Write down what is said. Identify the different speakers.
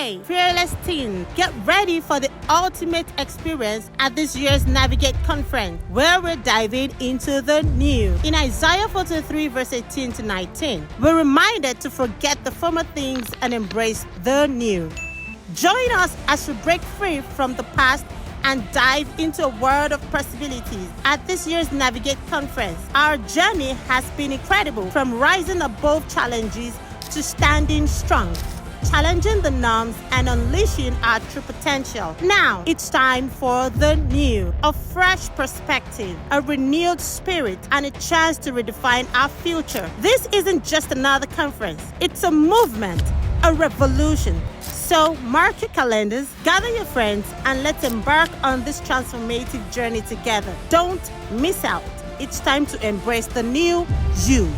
Speaker 1: Hey, fearless teen, get ready for the ultimate experience at this year's Navigate Conference, where we're diving into the new. In Isaiah 43 verse 18 to 19, we're reminded to forget the former things and embrace the new. Join us as we break free from the past and dive into a world of possibilities at this year's Navigate Conference. Our journey has been incredible, from rising above challenges to standing strong, challenging the norms and unleashing our true potential. Now, it's time for the new, a fresh perspective, a renewed spirit, and a chance to redefine our future. This isn't just another conference, it's a movement, a revolution. So mark your calendars, gather your friends, and let's embark on this transformative journey together. Don't miss out. It's time to embrace the new you.